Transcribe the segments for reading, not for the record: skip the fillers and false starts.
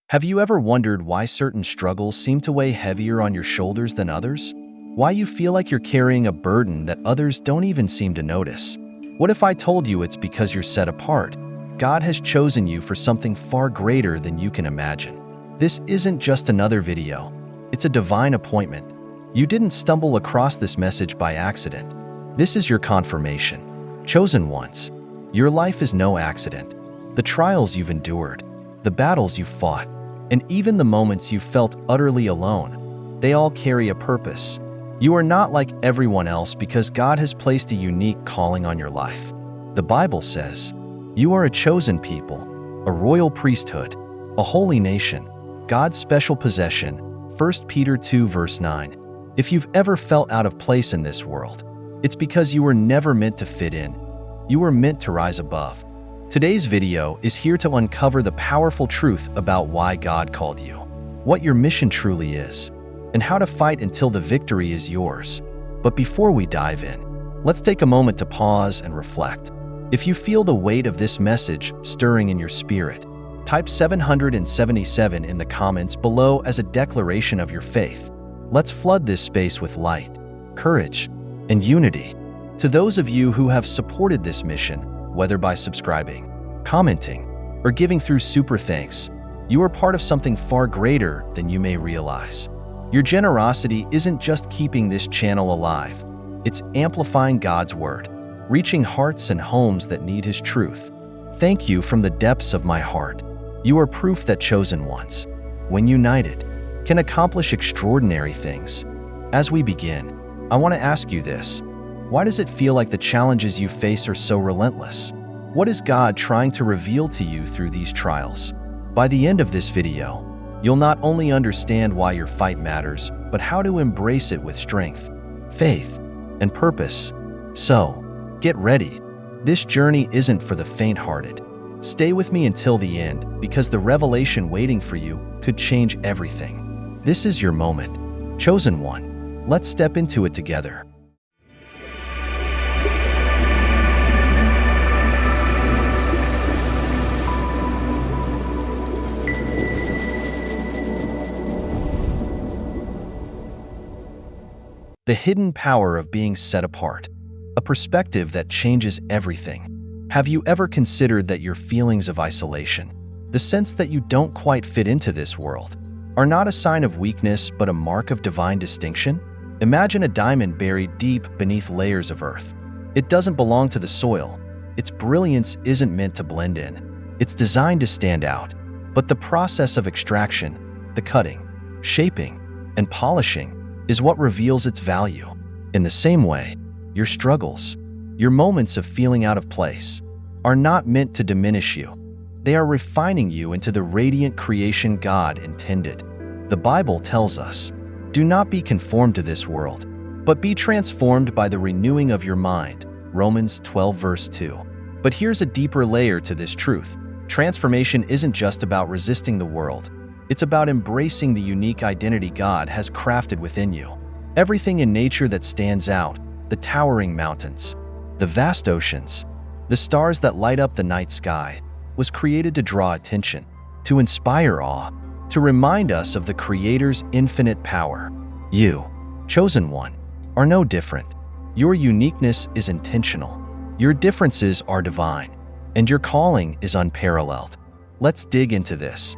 Have you ever wondered why certain struggles seem to weigh heavier on your shoulders than others? Why you feel like you're carrying a burden that others don't even seem to notice? What if I told you it's because you're set apart? God has chosen you for something far greater than you can imagine. This isn't just another video. It's a divine appointment. You didn't stumble across this message by accident. This is your confirmation. Chosen ones. Your life is no accident. The trials you've endured, the battles you've fought, and even the moments you felt utterly alone, they all carry a purpose. You are not like everyone else because God has placed a unique calling on your life. The Bible says, you are a chosen people, a royal priesthood, a holy nation, God's special possession. 1 Peter 2 verse 9. If you've ever felt out of place in this world, it's because you were never meant to fit in. You were meant to rise above. Today's video is here to uncover the powerful truth about why God called you, what your mission truly is, and how to fight until the victory is yours. But before we dive in, let's take a moment to pause and reflect. If you feel the weight of this message stirring in your spirit, type 777 in the comments below as a declaration of your faith. Let's flood this space with light, courage, and unity. To those of you who have supported this mission, whether by subscribing, commenting, or giving through super thanks, you are part of something far greater than you may realize. Your generosity isn't just keeping this channel alive, it's amplifying God's word, reaching hearts and homes that need His truth. Thank you from the depths of my heart. You are proof that chosen ones, when united, can accomplish extraordinary things. As we begin, I want to ask you this. Why does it feel like the challenges you face are so relentless? What is God trying to reveal to you through these trials? By the end of this video, you'll not only understand why your fight matters, but how to embrace it with strength, faith, and purpose. So, get ready. This journey isn't for the faint-hearted. Stay with me until the end, because the revelation waiting for you could change everything. This is your moment. Chosen one. Let's step into it together. The hidden power of being set apart, a perspective that changes everything. Have you ever considered that your feelings of isolation, the sense that you don't quite fit into this world, are not a sign of weakness but a mark of divine distinction? Imagine a diamond buried deep beneath layers of earth. It doesn't belong to the soil. Its brilliance isn't meant to blend in. It's designed to stand out. But the process of extraction, the cutting, shaping, and polishing, is what reveals its value. In the same way, your struggles, your moments of feeling out of place, are not meant to diminish you. They are refining you into the radiant creation God intended. The Bible tells us, do not be conformed to this world, but be transformed by the renewing of your mind. Romans 12 verse 2. But here's a deeper layer to this truth. Transformation isn't just about resisting the world. It's about embracing the unique identity God has crafted within you. Everything in nature that stands out, the towering mountains, the vast oceans, the stars that light up the night sky, was created to draw attention, to inspire awe, to remind us of the Creator's infinite power. You, chosen one, are no different. Your uniqueness is intentional. Your differences are divine, and your calling is unparalleled. Let's dig into this.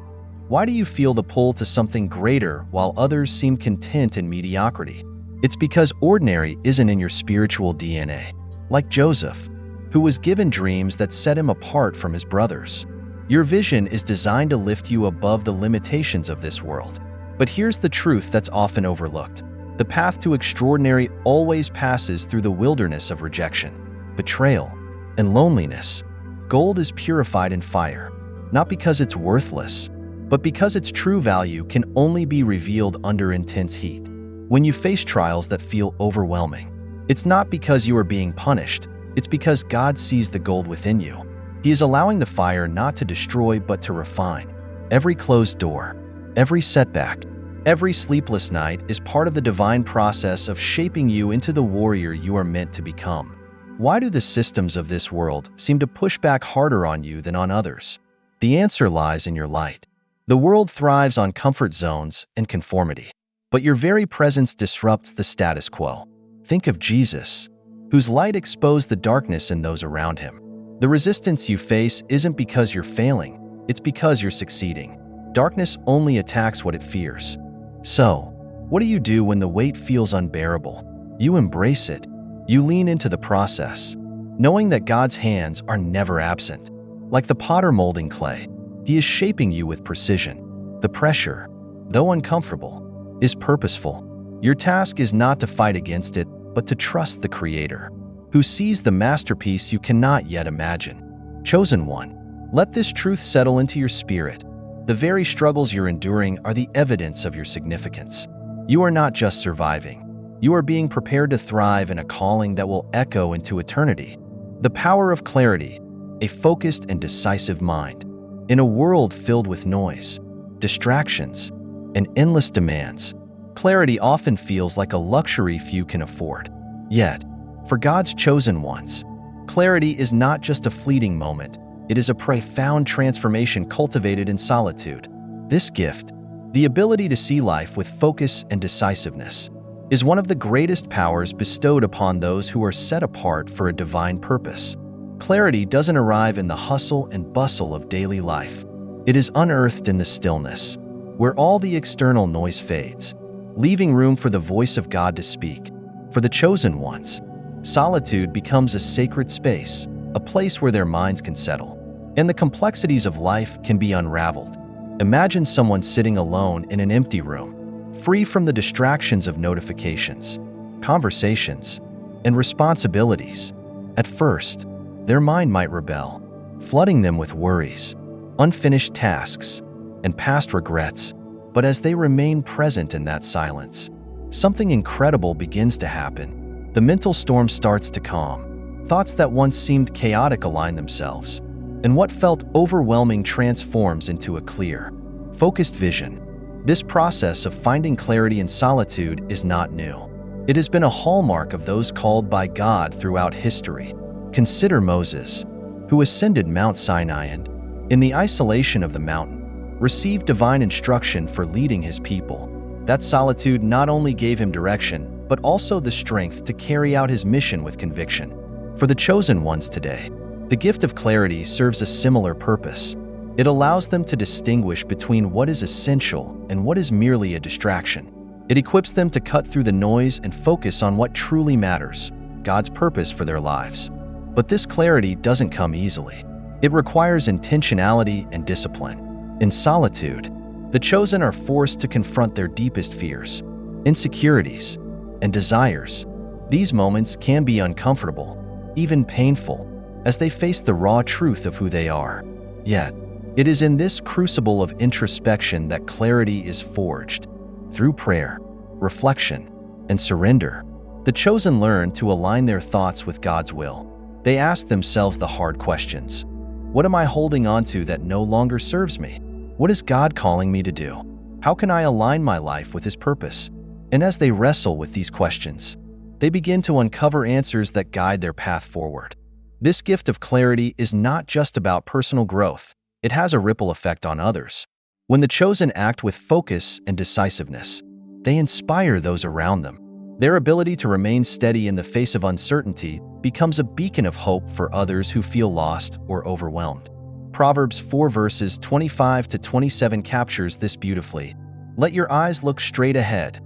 Why do you feel the pull to something greater while others seem content in mediocrity? It's because ordinary isn't in your spiritual DNA. Like Joseph, who was given dreams that set him apart from his brothers. Your vision is designed to lift you above the limitations of this world. But here's the truth that's often overlooked. The path to extraordinary always passes through the wilderness of rejection, betrayal, and loneliness. Gold is purified in fire, not because it's worthless, but because its true value can only be revealed under intense heat. When you face trials that feel overwhelming, it's not because you are being punished, it's because God sees the gold within you. He is allowing the fire not to destroy but to refine. Every closed door, every setback, every sleepless night is part of the divine process of shaping you into the warrior you are meant to become. Why do the systems of this world seem to push back harder on you than on others? The answer lies in your light. The world thrives on comfort zones and conformity, but your very presence disrupts the status quo. Think of Jesus, whose light exposed the darkness in those around him. The resistance you face isn't because you're failing, it's because you're succeeding. Darkness only attacks what it fears. So, what do you do when the weight feels unbearable? You embrace it. You lean into the process, knowing that God's hands are never absent. Like the potter molding clay, He is shaping you with precision. The pressure, though uncomfortable, is purposeful. Your task is not to fight against it, but to trust the Creator, who sees the masterpiece you cannot yet imagine. Chosen one, let this truth settle into your spirit. The very struggles you're enduring are the evidence of your significance. You are not just surviving. You are being prepared to thrive in a calling that will echo into eternity. The power of clarity, a focused and decisive mind. In a world filled with noise, distractions, and endless demands, clarity often feels like a luxury few can afford. Yet, for God's chosen ones, clarity is not just a fleeting moment, it is a profound transformation cultivated in solitude. This gift, the ability to see life with focus and decisiveness, is one of the greatest powers bestowed upon those who are set apart for a divine purpose. Clarity doesn't arrive in the hustle and bustle of daily life. It is unearthed in the stillness, where all the external noise fades, leaving room for the voice of God to speak. For the chosen ones, solitude becomes a sacred space, a place where their minds can settle, and the complexities of life can be unraveled. Imagine someone sitting alone in an empty room, free from the distractions of notifications, conversations, and responsibilities. At first, their mind might rebel, flooding them with worries, unfinished tasks, and past regrets. But as they remain present in that silence, something incredible begins to happen. The mental storm starts to calm. Thoughts that once seemed chaotic align themselves, and what felt overwhelming transforms into a clear, focused vision. This process of finding clarity in solitude is not new. It has been a hallmark of those called by God throughout history. Consider Moses, who ascended Mount Sinai and, in the isolation of the mountain, received divine instruction for leading his people. That solitude not only gave him direction, but also the strength to carry out his mission with conviction. For the chosen ones today, the gift of clarity serves a similar purpose. It allows them to distinguish between what is essential and what is merely a distraction. It equips them to cut through the noise and focus on what truly matters, God's purpose for their lives. But this clarity doesn't come easily. It requires intentionality and discipline. In solitude, the chosen are forced to confront their deepest fears, insecurities, and desires. These moments can be uncomfortable, even painful, as they face the raw truth of who they are. Yet, it is in this crucible of introspection that clarity is forged. Through prayer, reflection, and surrender, the chosen learn to align their thoughts with God's will. They ask themselves the hard questions. What am I holding on to that no longer serves me? What is God calling me to do? How can I align my life with His purpose? And as they wrestle with these questions, they begin to uncover answers that guide their path forward. This gift of clarity is not just about personal growth. It has a ripple effect on others. When the chosen act with focus and decisiveness, they inspire those around them. Their ability to remain steady in the face of uncertainty becomes a beacon of hope for others who feel lost or overwhelmed. Proverbs 4 verses 25 to 27 captures this beautifully. Let your eyes look straight ahead.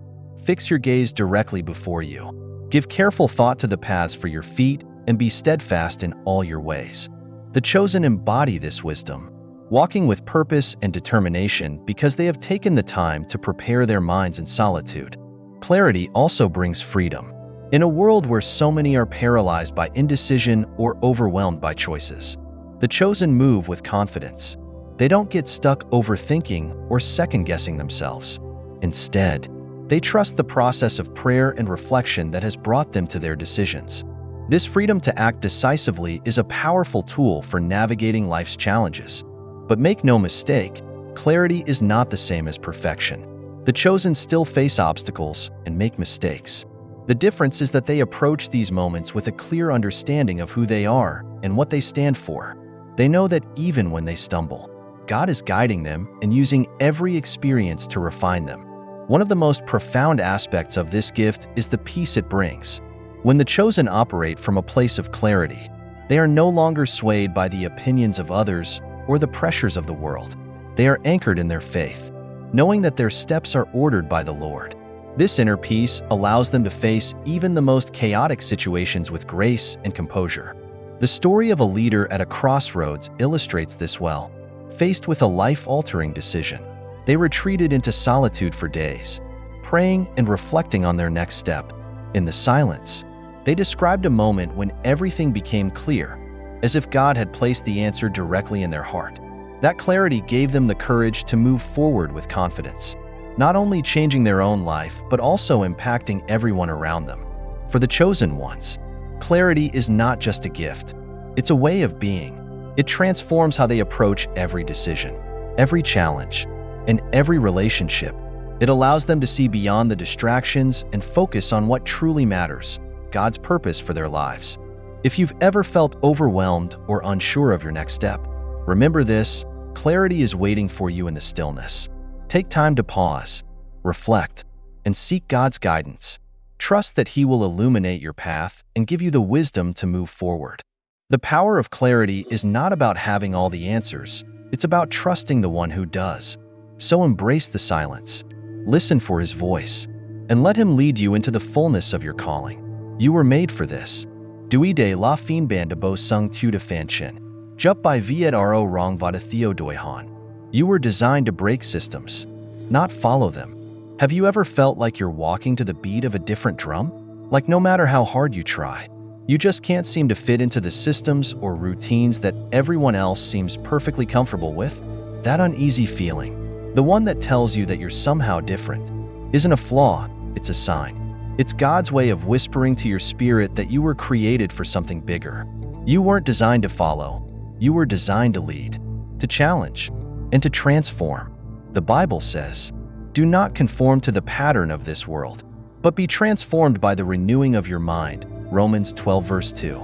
Fix your gaze directly before you. Give careful thought to the paths for your feet and be steadfast in all your ways. The chosen embody this wisdom, walking with purpose and determination because they have taken the time to prepare their minds in solitude. Clarity also brings freedom. In a world where so many are paralyzed by indecision or overwhelmed by choices, the chosen move with confidence. They don't get stuck overthinking or second-guessing themselves. Instead, they trust the process of prayer and reflection that has brought them to their decisions. This freedom to act decisively is a powerful tool for navigating life's challenges. But make no mistake, clarity is not the same as perfection. The chosen still face obstacles and make mistakes. The difference is that they approach these moments with a clear understanding of who they are and what they stand for. They know that even when they stumble, God is guiding them and using every experience to refine them. One of the most profound aspects of this gift is the peace it brings. When the chosen operate from a place of clarity, they are no longer swayed by the opinions of others or the pressures of the world. They are anchored in their faith, knowing that their steps are ordered by the Lord. This inner peace allows them to face even the most chaotic situations with grace and composure. The story of a leader at a crossroads illustrates this well. Faced with a life-altering decision, they retreated into solitude for days, praying and reflecting on their next step. In the silence, they described a moment when everything became clear, as if God had placed the answer directly in their heart. That clarity gave them the courage to move forward with confidence, not only changing their own life, but also impacting everyone around them. For the chosen ones, clarity is not just a gift, it's a way of being. It transforms how they approach every decision, every challenge, and every relationship. It allows them to see beyond the distractions and focus on what truly matters, God's purpose for their lives. If you've ever felt overwhelmed or unsure of your next step, remember this: clarity is waiting for you in the stillness. Take time to pause, reflect, and seek God's guidance. Trust that He will illuminate your path and give you the wisdom to move forward. The power of clarity is not about having all the answers, it's about trusting the one who does. So embrace the silence, listen for His voice, and let Him lead you into the fullness of your calling. You were made for this. Du de la fin ban de bo sung tu de fan chin. Jup by viet ro rong vada theo doi han. You were designed to break systems, not follow them. Have you ever felt like you're walking to the beat of a different drum? Like no matter how hard you try, you just can't seem to fit into the systems or routines that everyone else seems perfectly comfortable with? That uneasy feeling, the one that tells you that you're somehow different, isn't a flaw, it's a sign. It's God's way of whispering to your spirit that you were created for something bigger. You weren't designed to follow, you were designed to lead, to challenge, and to transform. The Bible says, "Do not conform to the pattern of this world, but be transformed by the renewing of your mind." Romans 12 verse 2.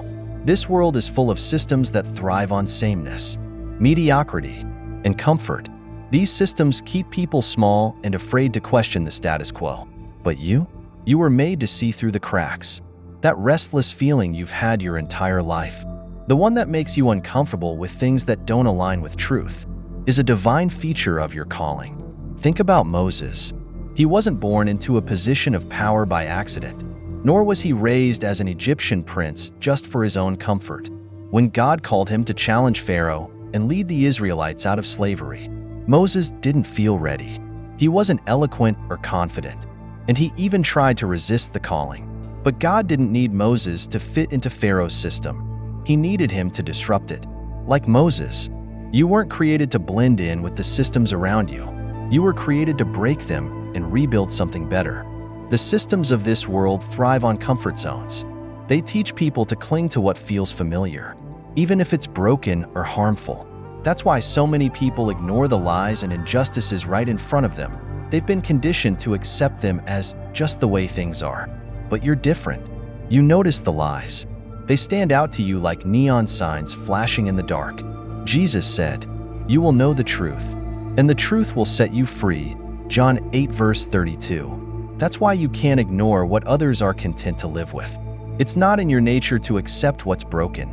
This world is full of systems that thrive on sameness, mediocrity, and comfort. These systems keep people small and afraid to question the status quo. But you were made to see through the cracks. That restless feeling you've had your entire life, the one that makes you uncomfortable with things that don't align with truth, is a divine feature of your calling. Think about Moses. He wasn't born into a position of power by accident, nor was he raised as an Egyptian prince just for his own comfort. When God called him to challenge Pharaoh and lead the Israelites out of slavery, Moses didn't feel ready. He wasn't eloquent or confident, and he even tried to resist the calling. But God didn't need Moses to fit into Pharaoh's system. He needed him to disrupt it. Like Moses, you weren't created to blend in with the systems around you. You were created to break them and rebuild something better. The systems of this world thrive on comfort zones. They teach people to cling to what feels familiar, even if it's broken or harmful. That's why so many people ignore the lies and injustices right in front of them. They've been conditioned to accept them as just the way things are. But you're different. You notice the lies. They stand out to you like neon signs flashing in the dark. Jesus said, "You will know the truth, and the truth will set you free." John 8 verse 32. That's why you can't ignore what others are content to live with. It's not in your nature to accept what's broken.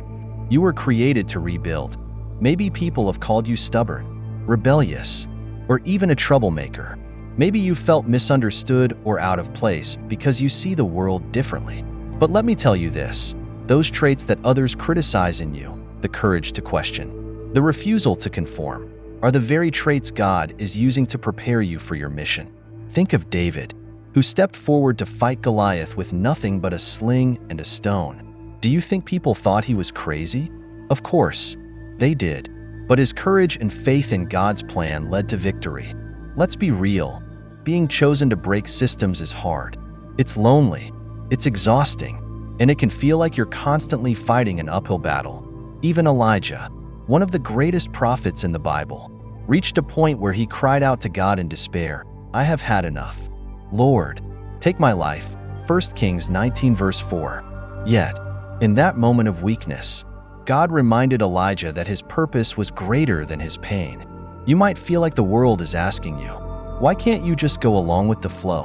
You were created to rebuild. Maybe people have called you stubborn, rebellious, or even a troublemaker. Maybe you felt misunderstood or out of place because you see the world differently. But let me tell you this, those traits that others criticize in you, the courage to question, the refusal to conform, are the very traits God is using to prepare you for your mission. Think of David, who stepped forward to fight Goliath with nothing but a sling and a stone. Do you think people thought he was crazy? Of course, they did. But his courage and faith in God's plan led to victory. Let's be real. Being chosen to break systems is hard. It's lonely, it's exhausting, and it can feel like you're constantly fighting an uphill battle. Even Elijah, one of the greatest prophets in the Bible, reached a point where he cried out to God in despair, "I have had enough. Lord, take my life." 1 Kings 19 verse 4. Yet, in that moment of weakness, God reminded Elijah that his purpose was greater than his pain. You might feel like the world is asking you, why can't you just go along with the flow?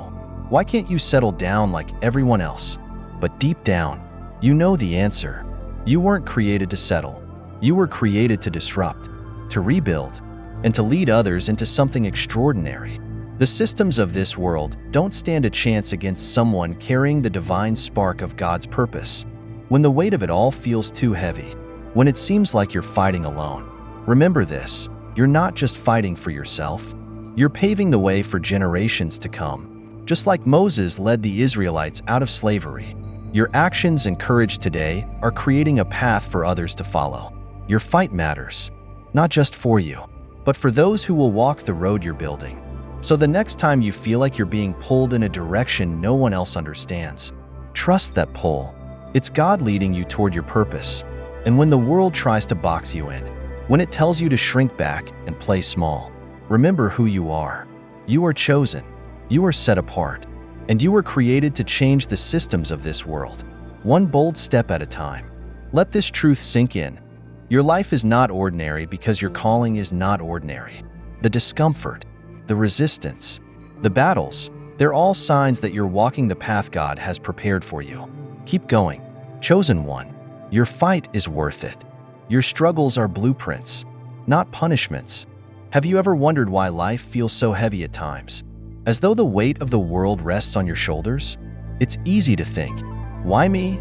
Why can't you settle down like everyone else? But deep down, you know the answer. You weren't created to settle. You were created to disrupt, to rebuild, and to lead others into something extraordinary. The systems of this world don't stand a chance against someone carrying the divine spark of God's purpose. When the weight of it all feels too heavy, when it seems like you're fighting alone, remember this: you're not just fighting for yourself, you're paving the way for generations to come. Just like Moses led the Israelites out of slavery, your actions and courage today are creating a path for others to follow. Your fight matters, not just for you, but for those who will walk the road you're building. So the next time you feel like you're being pulled in a direction no one else understands, trust that pull. It's God leading you toward your purpose. And when the world tries to box you in, when it tells you to shrink back and play small, remember who you are. You are chosen, you are set apart, and you were created to change the systems of this world, one bold step at a time. Let this truth sink in. Your life is not ordinary because your calling is not ordinary. The discomfort, the resistance, the battles, they're all signs that you're walking the path God has prepared for you. Keep going, chosen one. Your fight is worth it. Your struggles are blueprints, not punishments. Have you ever wondered why life feels so heavy at times? As though the weight of the world rests on your shoulders? It's easy to think, why me?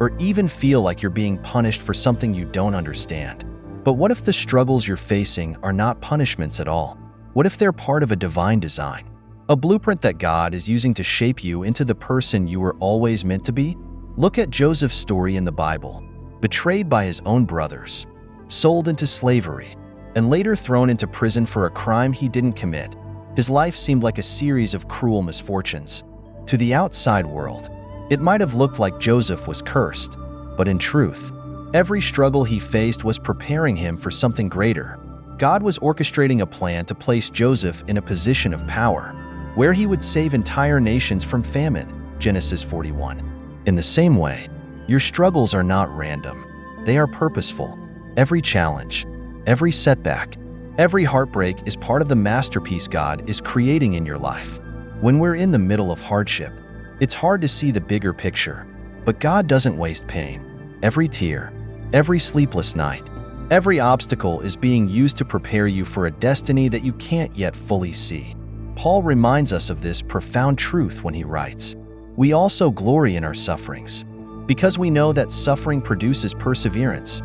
Or even feel like you're being punished for something you don't understand. But what if the struggles you're facing are not punishments at all? What if they're part of a divine design? A blueprint that God is using to shape you into the person you were always meant to be? Look at Joseph's story in the Bible. Betrayed by his own brothers, sold into slavery, and later thrown into prison for a crime he didn't commit. His life seemed like a series of cruel misfortunes. To the outside world, it might have looked like Joseph was cursed, but in truth, every struggle he faced was preparing him for something greater. God was orchestrating a plan to place Joseph in a position of power, where he would save entire nations from famine, Genesis 41. In the same way, your struggles are not random. They are purposeful. Every challenge, every setback, every heartbreak is part of the masterpiece God is creating in your life. When we're in the middle of hardship, it's hard to see the bigger picture, but God doesn't waste pain. Every tear, every sleepless night, every obstacle is being used to prepare you for a destiny that you can't yet fully see. Paul reminds us of this profound truth when he writes, "We also glory in our sufferings, because we know that suffering produces perseverance,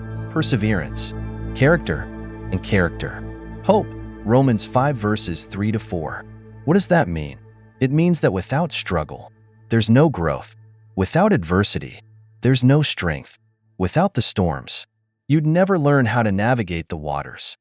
character, and character, hope." Romans 5 verses 3-4. What does that mean? It means that without struggle, there's no growth. Without adversity, there's no strength. Without the storms, you'd never learn how to navigate the waters.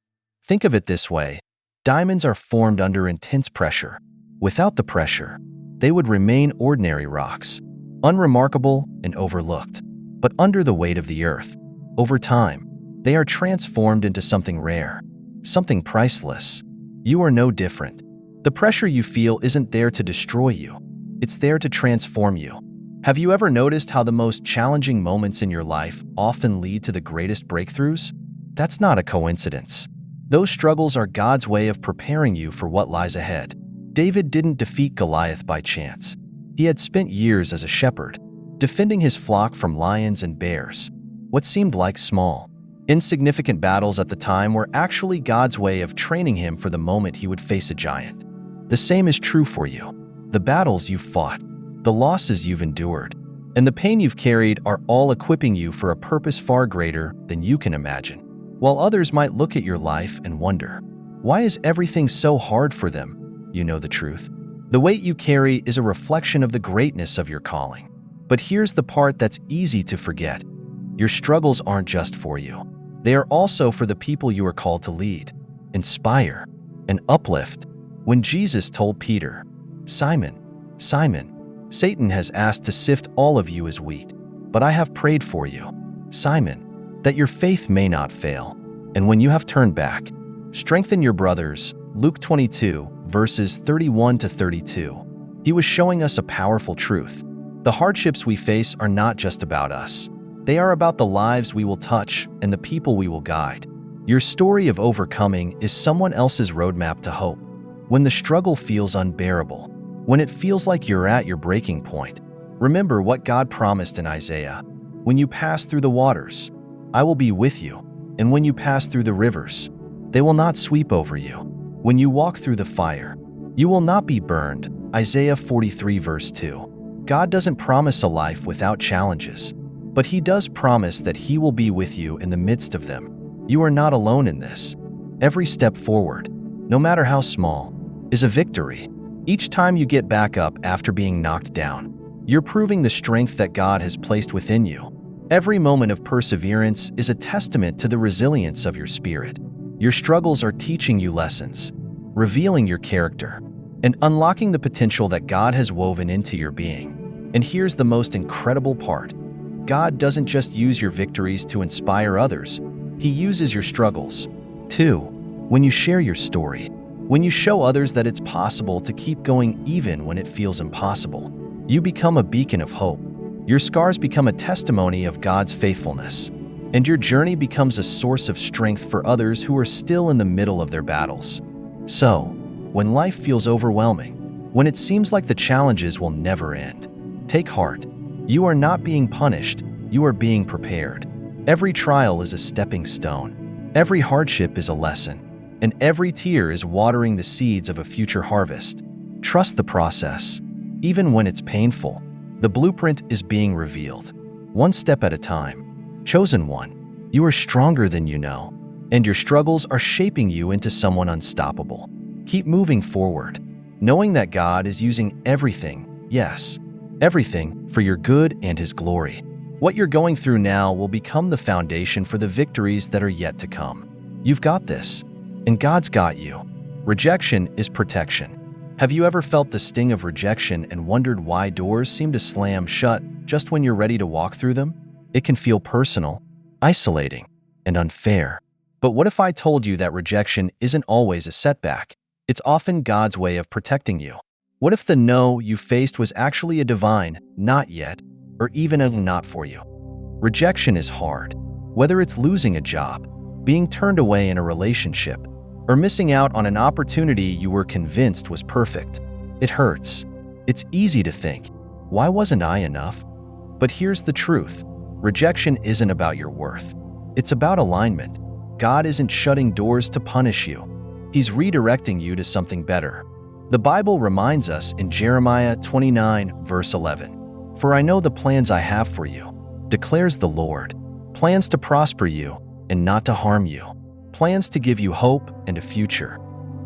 Think of it this way: diamonds are formed under intense pressure. Without the pressure, they would remain ordinary rocks, unremarkable and overlooked. But under the weight of the earth, over time, they are transformed into something rare, something priceless. You are no different. The pressure you feel isn't there to destroy you. It's there to transform you. Have you ever noticed how the most challenging moments in your life often lead to the greatest breakthroughs? That's not a coincidence. Those struggles are God's way of preparing you for what lies ahead. David didn't defeat Goliath by chance. He had spent years as a shepherd, defending his flock from lions and bears. What seemed like small, insignificant battles at the time were actually God's way of training him for the moment he would face a giant. The same is true for you. The battles you've fought, the losses you've endured, and the pain you've carried are all equipping you for a purpose far greater than you can imagine. While others might look at your life and wonder, why is everything so hard for them? You know the truth. The weight you carry is a reflection of the greatness of your calling. But here's the part that's easy to forget. Your struggles aren't just for you. They are also for the people you are called to lead, inspire, and uplift. When Jesus told Peter, "Simon, Simon, Satan has asked to sift all of you as wheat, but I have prayed for you, Simon, that your faith may not fail. And when you have turned back, strengthen your brothers." Luke 22, verses 31-32. He was showing us a powerful truth. The hardships we face are not just about us. They are about the lives we will touch and the people we will guide. Your story of overcoming is someone else's roadmap to hope. When the struggle feels unbearable, when it feels like you're at your breaking point, remember what God promised in Isaiah. When you pass through the waters, I will be with you, and when you pass through the rivers, they will not sweep over you. When you walk through the fire, you will not be burned. Isaiah 43 verse 2. God doesn't promise a life without challenges, but He does promise that He will be with you in the midst of them. You are not alone in this. Every step forward, no matter how small, is a victory. Each time you get back up after being knocked down, you're proving the strength that God has placed within you. Every moment of perseverance is a testament to the resilience of your spirit. Your struggles are teaching you lessons, revealing your character, and unlocking the potential that God has woven into your being. And here's the most incredible part. God doesn't just use your victories to inspire others. He uses your struggles, too. When you share your story, when you show others that it's possible to keep going even when it feels impossible, you become a beacon of hope. Your scars become a testimony of God's faithfulness, and your journey becomes a source of strength for others who are still in the middle of their battles. So, when life feels overwhelming, when it seems like the challenges will never end, take heart. You are not being punished, you are being prepared. Every trial is a stepping stone. Every hardship is a lesson. And every tear is watering the seeds of a future harvest. Trust the process. Even when it's painful, the blueprint is being revealed. One step at a time. Chosen one, you are stronger than you know, and your struggles are shaping you into someone unstoppable. Keep moving forward, knowing that God is using everything, yes, everything, for your good and His glory. What you're going through now will become the foundation for the victories that are yet to come. You've got this, and God's got you. Rejection is protection. Have you ever felt the sting of rejection and wondered why doors seem to slam shut just when you're ready to walk through them? It can feel personal, isolating, and unfair. But what if I told you that rejection isn't always a setback? It's often God's way of protecting you. What if the no you faced was actually a divine, not yet, or even a not for you? Rejection is hard. Whether it's losing a job, being turned away in a relationship, or missing out on an opportunity you were convinced was perfect, it hurts. It's easy to think, why wasn't I enough? But here's the truth. Rejection isn't about your worth. It's about alignment. God isn't shutting doors to punish you. He's redirecting you to something better. The Bible reminds us in Jeremiah 29, verse 11, "For I know the plans I have for you, declares the Lord, plans to prosper you and not to harm you, plans to give you hope and a future."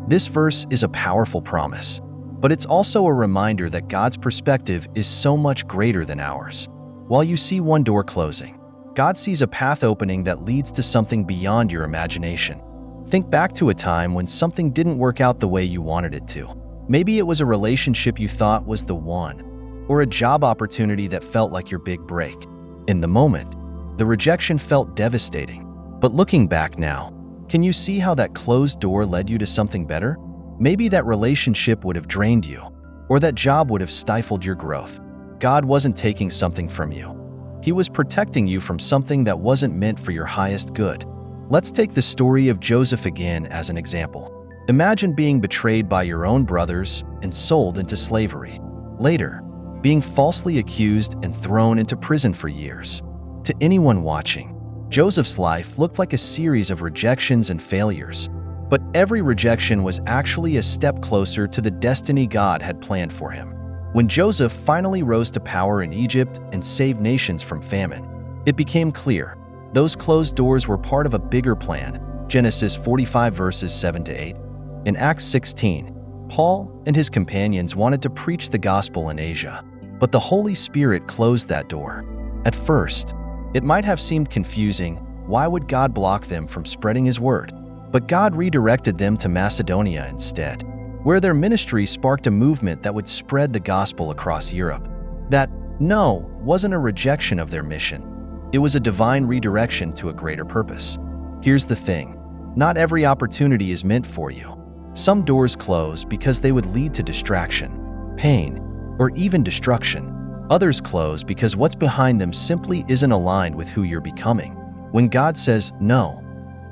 This verse is a powerful promise, but it's also a reminder that God's perspective is so much greater than ours. While you see one door closing, God sees a path opening that leads to something beyond your imagination. Think back to a time when something didn't work out the way you wanted it to. Maybe it was a relationship you thought was the one, or a job opportunity that felt like your big break. In the moment, the rejection felt devastating. But looking back now, can you see how that closed door led you to something better? Maybe that relationship would have drained you, or that job would have stifled your growth. God wasn't taking something from you. He was protecting you from something that wasn't meant for your highest good. Let's take the story of Joseph again as an example. Imagine being betrayed by your own brothers and sold into slavery. Later, being falsely accused and thrown into prison for years. To anyone watching, Joseph's life looked like a series of rejections and failures. But every rejection was actually a step closer to the destiny God had planned for him. When Joseph finally rose to power in Egypt and saved nations from famine, it became clear those closed doors were part of a bigger plan. Genesis 45 verses 7-8. In Acts 16, Paul and his companions wanted to preach the gospel in Asia, but the Holy Spirit closed that door. At first, it might have seemed confusing. Why would God block them from spreading His word? But God redirected them to Macedonia instead, where their ministry sparked a movement that would spread the gospel across Europe. That no wasn't a rejection of their mission. It was a divine redirection to a greater purpose. Here's the thing. Not every opportunity is meant for you. Some doors close because they would lead to distraction, pain, or even destruction. Others close because what's behind them simply isn't aligned with who you're becoming. When God says no,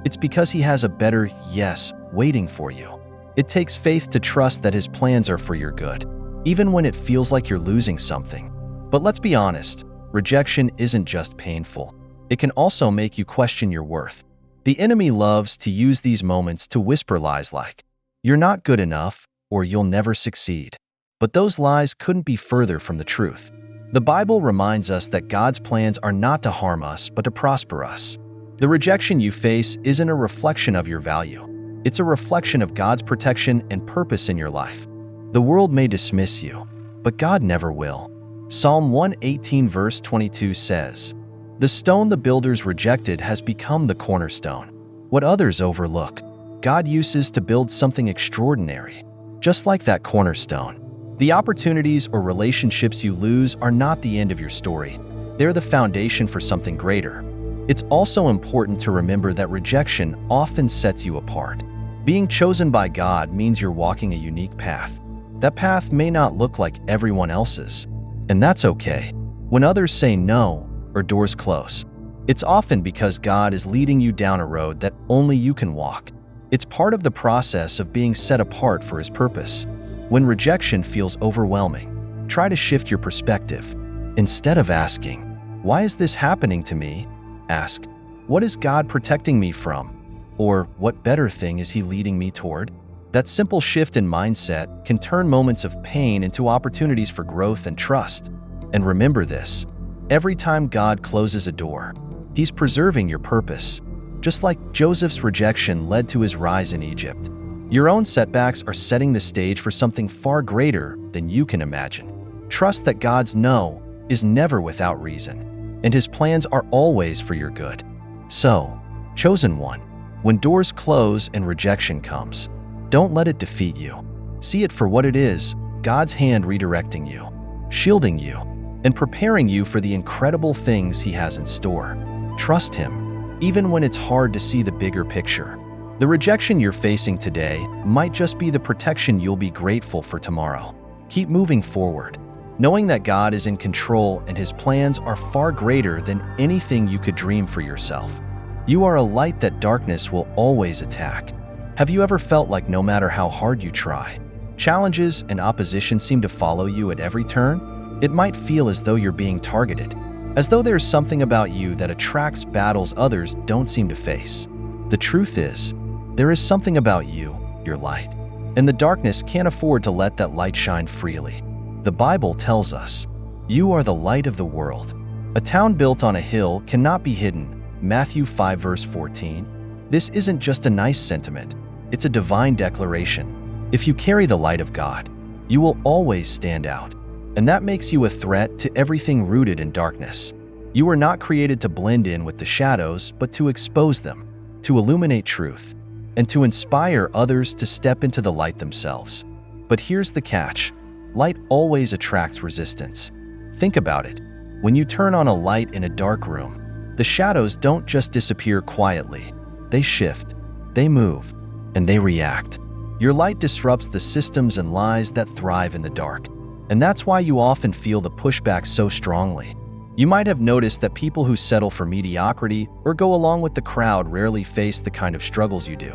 It's because He has a better yes waiting for you. It takes faith to trust that His plans are for your good, even when it feels like you're losing something. But let's be honest, rejection isn't just painful. It can also make you question your worth. The enemy loves to use these moments to whisper lies like, "You're not good enough," or "You'll never succeed." But those lies couldn't be further from the truth. The Bible reminds us that God's plans are not to harm us, but to prosper us. The rejection you face isn't a reflection of your value. It's a reflection of God's protection and purpose in your life. The world may dismiss you, but God never will. Psalm 118 verse 22 says, "The stone the builders rejected has become the cornerstone." What others overlook, God uses to build something extraordinary. Just like that cornerstone, the opportunities or relationships you lose are not the end of your story. They're the foundation for something greater. It's also important to remember that rejection often sets you apart. Being chosen by God means you're walking a unique path. That path may not look like everyone else's, and that's okay. When others say no or doors close, it's often because God is leading you down a road that only you can walk. It's part of the process of being set apart for His purpose. When rejection feels overwhelming, try to shift your perspective. Instead of asking, "Why is this happening to me?" ask, "What is God protecting me from?" Or, "What better thing is He leading me toward?" That simple shift in mindset can turn moments of pain into opportunities for growth and trust. And remember this, every time God closes a door, He's preserving your purpose. Just like Joseph's rejection led to his rise in Egypt, your own setbacks are setting the stage for something far greater than you can imagine. Trust that God's no is never without reason, and His plans are always for your good. So, chosen one, when doors close and rejection comes, don't let it defeat you. See it for what it is, God's hand redirecting you, shielding you, and preparing you for the incredible things He has in store. Trust Him, even when it's hard to see the bigger picture. The rejection you're facing today might just be the protection you'll be grateful for tomorrow. Keep moving forward, knowing that God is in control and His plans are far greater than anything you could dream for yourself. You are a light that darkness will always attack. Have you ever felt like no matter how hard you try, challenges and opposition seem to follow you at every turn? It might feel as though you're being targeted, as though there's something about you that attracts battles others don't seem to face. The truth is, there is something about you, your light, and the darkness can't afford to let that light shine freely. The Bible tells us, "You are the light of the world." A town built on a hill cannot be hidden. Matthew 5 verse 14. This isn't just a nice sentiment, it's a divine declaration. If you carry the light of God, you will always stand out. And that makes you a threat to everything rooted in darkness. You were not created to blend in with the shadows, but to expose them, to illuminate truth, and to inspire others to step into the light themselves. But here's the catch. Light always attracts resistance. Think about it. When you turn on a light in a dark room, the shadows don't just disappear quietly. They shift, they move, and they react. Your light disrupts the systems and lies that thrive in the dark. And that's why you often feel the pushback so strongly. You might have noticed that people who settle for mediocrity or go along with the crowd rarely face the kind of struggles you do.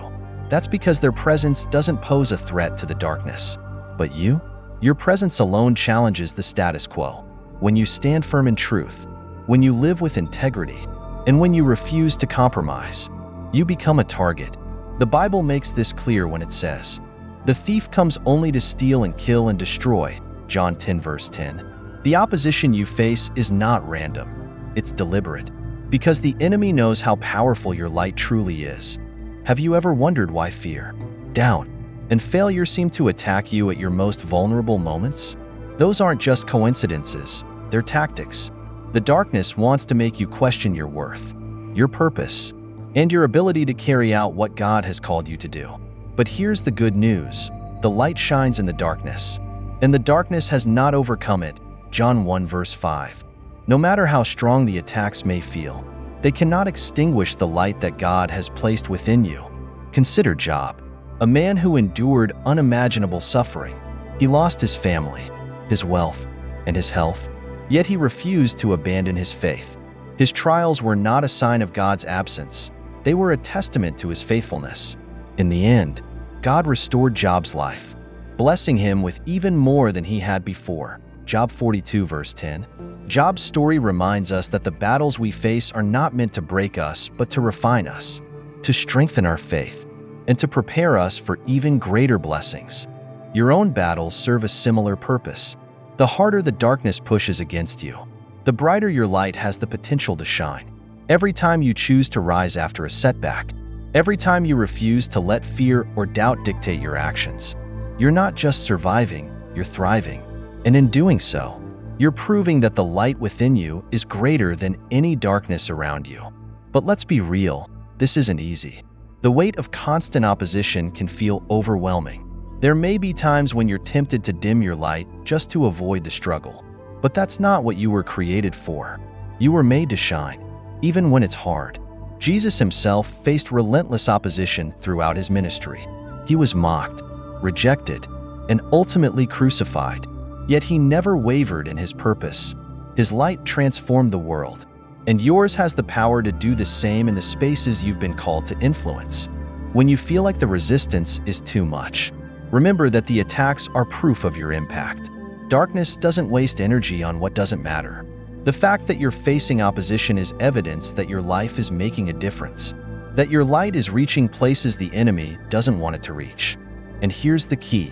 That's because their presence doesn't pose a threat to the darkness. But you? Your presence alone challenges the status quo. When you stand firm in truth, when you live with integrity, and when you refuse to compromise, you become a target. The Bible makes this clear when it says, "The thief comes only to steal and kill and destroy." John 10 verse 10. The opposition you face is not random. It's deliberate, because the enemy knows how powerful your light truly is. Have you ever wondered why fear, doubt, and failure seem to attack you at your most vulnerable moments? Those aren't just coincidences, they're tactics. The darkness wants to make you question your worth, your purpose, and your ability to carry out what God has called you to do. But here's the good news. The light shines in the darkness, and the darkness has not overcome it. John 1 verse 5. No matter how strong the attacks may feel, they cannot extinguish the light that God has placed within you. Consider Job, a man who endured unimaginable suffering. He lost his family, his wealth, and his health, yet he refused to abandon his faith. His trials were not a sign of God's absence. They were a testament to his faithfulness. In the end, God restored Job's life, blessing him with even more than he had before. Job 42 verse 10. Job's story reminds us that the battles we face are not meant to break us, but to refine us, to strengthen our faith, and to prepare us for even greater blessings. Your own battles serve a similar purpose. The harder the darkness pushes against you, the brighter your light has the potential to shine. Every time you choose to rise after a setback, every time you refuse to let fear or doubt dictate your actions, you're not just surviving, you're thriving. And in doing so, you're proving that the light within you is greater than any darkness around you. But let's be real, this isn't easy. The weight of constant opposition can feel overwhelming. There may be times when you're tempted to dim your light just to avoid the struggle. But that's not what you were created for. You were made to shine, even when it's hard. Jesus himself faced relentless opposition throughout his ministry. He was mocked, rejected, and ultimately crucified. Yet he never wavered in his purpose. His light transformed the world, and yours has the power to do the same in the spaces you've been called to influence. When you feel like the resistance is too much, remember that the attacks are proof of your impact. Darkness doesn't waste energy on what doesn't matter. The fact that you're facing opposition is evidence that your life is making a difference, that your light is reaching places the enemy doesn't want it to reach. And here's the key.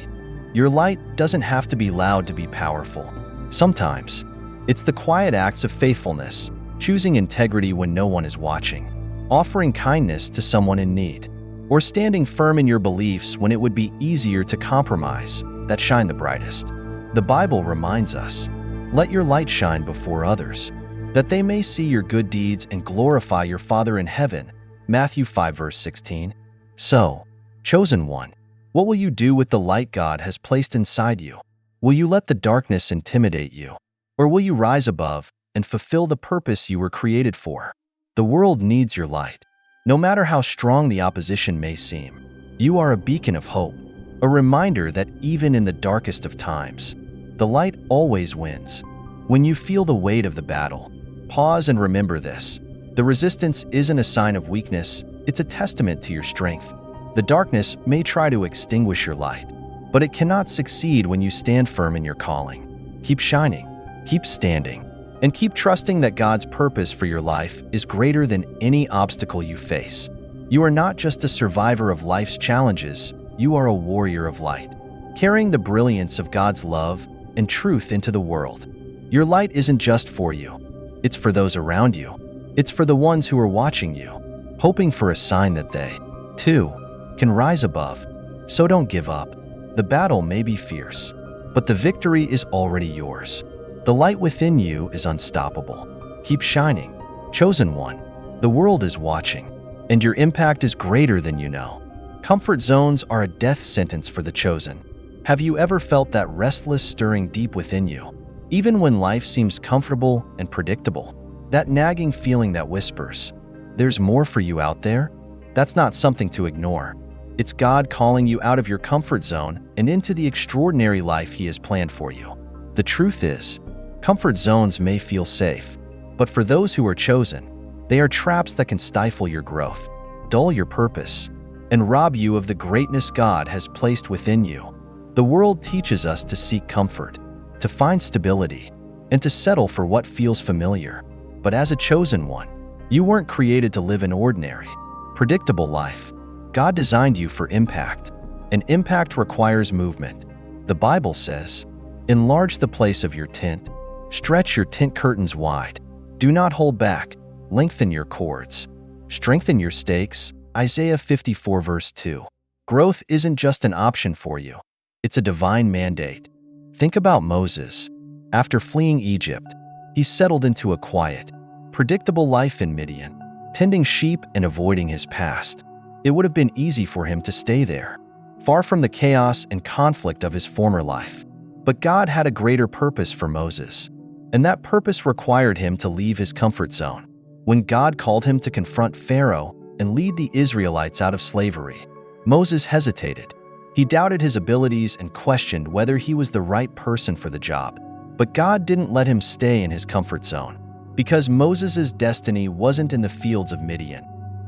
Your light doesn't have to be loud to be powerful. Sometimes, it's the quiet acts of faithfulness, choosing integrity when no one is watching, offering kindness to someone in need, or standing firm in your beliefs when it would be easier to compromise, that shine the brightest. The Bible reminds us, let your light shine before others, that they may see your good deeds and glorify your Father in heaven. Matthew 5 verse 16. So, chosen one, what will you do with the light God has placed inside you? Will you let the darkness intimidate you? Or will you rise above and fulfill the purpose you were created for? The world needs your light. No matter how strong the opposition may seem, you are a beacon of hope, a reminder that even in the darkest of times, the light always wins. When you feel the weight of the battle, pause and remember this. The resistance isn't a sign of weakness, it's a testament to your strength. The darkness may try to extinguish your light, but it cannot succeed when you stand firm in your calling. Keep shining, keep standing, and keep trusting that God's purpose for your life is greater than any obstacle you face. You are not just a survivor of life's challenges, you are a warrior of light, carrying the brilliance of God's love and truth into the world. Your light isn't just for you, it's for those around you. It's for the ones who are watching you, hoping for a sign that they, too, can rise above. So don't give up. The battle may be fierce, but the victory is already yours. The light within you is unstoppable. Keep shining, chosen one. The world is watching, and your impact is greater than you know. Comfort zones are a death sentence for the chosen. Have you ever felt that restless stirring deep within you? Even when life seems comfortable and predictable, that nagging feeling that whispers, "There's more for you out there?" That's not something to ignore. It's God calling you out of your comfort zone and into the extraordinary life He has planned for you. The truth is, comfort zones may feel safe, but for those who are chosen, they are traps that can stifle your growth, dull your purpose, and rob you of the greatness God has placed within you. The world teaches us to seek comfort, to find stability, and to settle for what feels familiar. But as a chosen one, you weren't created to live an ordinary, predictable life. God designed you for impact, and impact requires movement. The Bible says, "Enlarge the place of your tent, stretch your tent curtains wide. Do not hold back, lengthen your cords, strengthen your stakes." Isaiah 54 verse 2. Growth isn't just an option for you, it's a divine mandate. Think about Moses. After fleeing Egypt, he settled into a quiet, predictable life in Midian, tending sheep and avoiding his past. It would have been easy for him to stay there, far from the chaos and conflict of his former life. But God had a greater purpose for Moses, and that purpose required him to leave his comfort zone. When God called him to confront Pharaoh and lead the Israelites out of slavery, Moses hesitated. He doubted his abilities and questioned whether he was the right person for the job. But God didn't let him stay in his comfort zone, because Moses' destiny wasn't in the fields of Midian.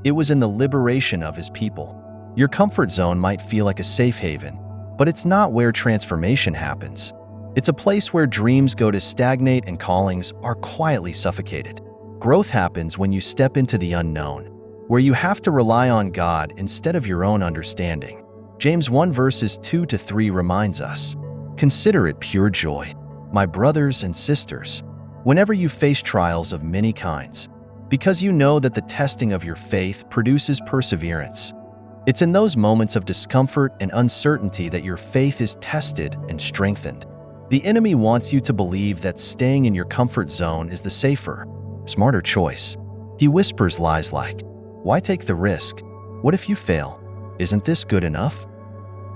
It was in the liberation of his people. Your comfort zone might feel like a safe haven, but it's not where transformation happens. It's a place where dreams go to stagnate and callings are quietly suffocated. Growth happens when you step into the unknown, where you have to rely on God instead of your own understanding. James 1 verses 2-3 reminds us, "Consider it pure joy, my brothers and sisters, whenever you face trials of many kinds, because you know that the testing of your faith produces perseverance." It's in those moments of discomfort and uncertainty that your faith is tested and strengthened. The enemy wants you to believe that staying in your comfort zone is the safer, smarter choice. He whispers lies like, "Why take the risk? What if you fail? Isn't this good enough?"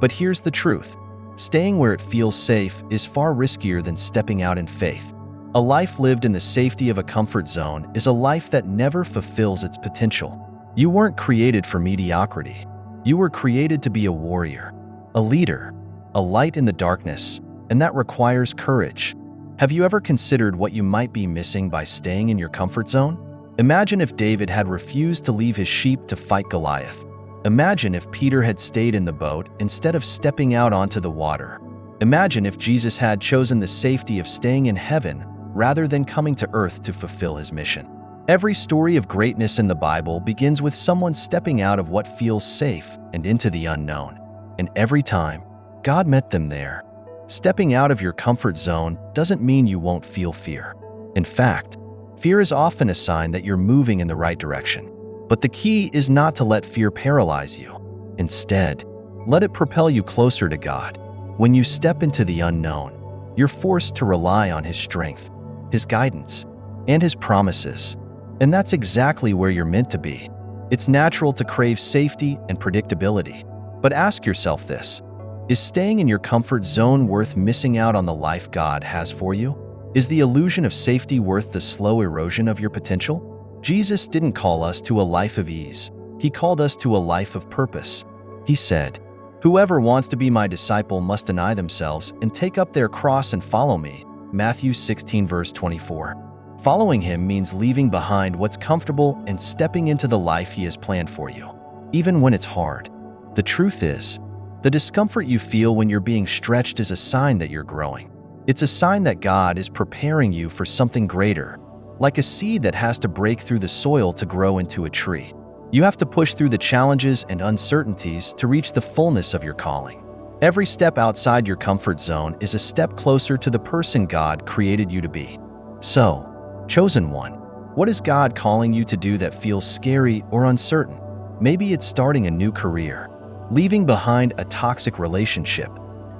But here's the truth. Staying where it feels safe is far riskier than stepping out in faith. A life lived in the safety of a comfort zone is a life that never fulfills its potential. You weren't created for mediocrity. You were created to be a warrior, a leader, a light in the darkness, and that requires courage. Have you ever considered what you might be missing by staying in your comfort zone? Imagine if David had refused to leave his sheep to fight Goliath. Imagine if Peter had stayed in the boat instead of stepping out onto the water. Imagine if Jesus had chosen the safety of staying in heaven rather than coming to earth to fulfill his mission. Every story of greatness in the Bible begins with someone stepping out of what feels safe and into the unknown. And every time, God met them there. Stepping out of your comfort zone doesn't mean you won't feel fear. In fact, fear is often a sign that you're moving in the right direction. But the key is not to let fear paralyze you. Instead, let it propel you closer to God. When you step into the unknown, you're forced to rely on His strength, His guidance, and His promises. And that's exactly where you're meant to be. It's natural to crave safety and predictability. But ask yourself this: is staying in your comfort zone worth missing out on the life God has for you? Is the illusion of safety worth the slow erosion of your potential? Jesus didn't call us to a life of ease. He called us to a life of purpose. He said, "Whoever wants to be my disciple must deny themselves and take up their cross and follow me." Matthew 16 verse 24. Following Him means leaving behind what's comfortable and stepping into the life He has planned for you, even when it's hard. The truth is, the discomfort you feel when you're being stretched is a sign that you're growing. It's a sign that God is preparing you for something greater, like a seed that has to break through the soil to grow into a tree. You have to push through the challenges and uncertainties to reach the fullness of your calling. Every step outside your comfort zone is a step closer to the person God created you to be. So, chosen one, what is God calling you to do that feels scary or uncertain? Maybe it's starting a new career, leaving behind a toxic relationship,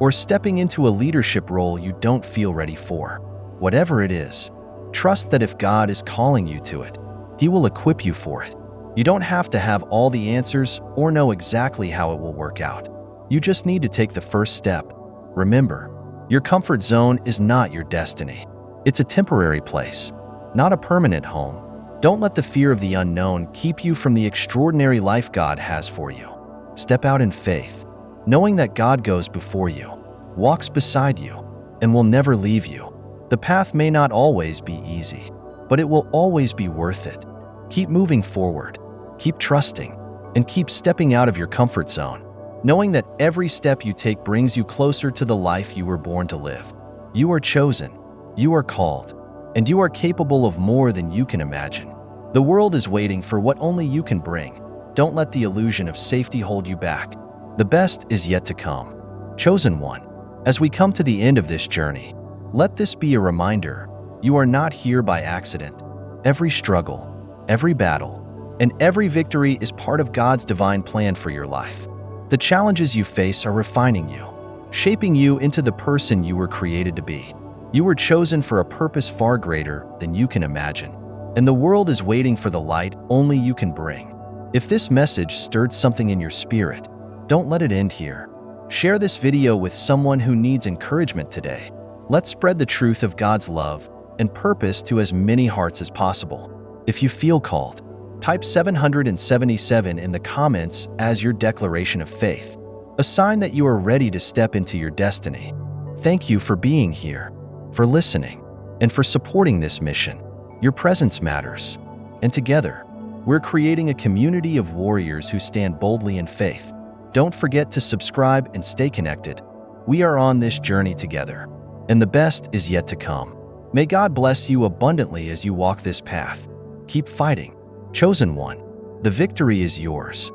or stepping into a leadership role you don't feel ready for. Whatever it is, trust that if God is calling you to it, He will equip you for it. You don't have to have all the answers or know exactly how it will work out. You just need to take the first step. Remember, your comfort zone is not your destiny. It's a temporary place, not a permanent home. Don't let the fear of the unknown keep you from the extraordinary life God has for you. Step out in faith, knowing that God goes before you, walks beside you, and will never leave you. The path may not always be easy, but it will always be worth it. Keep moving forward, keep trusting, and keep stepping out of your comfort zone, knowing that every step you take brings you closer to the life you were born to live. You are chosen, you are called, and you are capable of more than you can imagine. The world is waiting for what only you can bring. Don't let the illusion of safety hold you back. The best is yet to come. Chosen one, as we come to the end of this journey, let this be a reminder: you are not here by accident. Every struggle, every battle, and every victory is part of God's divine plan for your life. The challenges you face are refining you, shaping you into the person you were created to be. You were chosen for a purpose far greater than you can imagine, and the world is waiting for the light only you can bring. If this message stirred something in your spirit, don't let it end here. Share this video with someone who needs encouragement today. Let's spread the truth of God's love and purpose to as many hearts as possible. If you feel called, type 777 in the comments as your declaration of faith, a sign that you are ready to step into your destiny. Thank you for being here, for listening, and for supporting this mission. Your presence matters, and together, We're creating a community of warriors who stand boldly in faith. Don't forget to subscribe and stay connected. We are on this journey together, and the best is yet to come. May God bless you abundantly as you walk this path. Keep fighting. Chosen one, the victory is yours.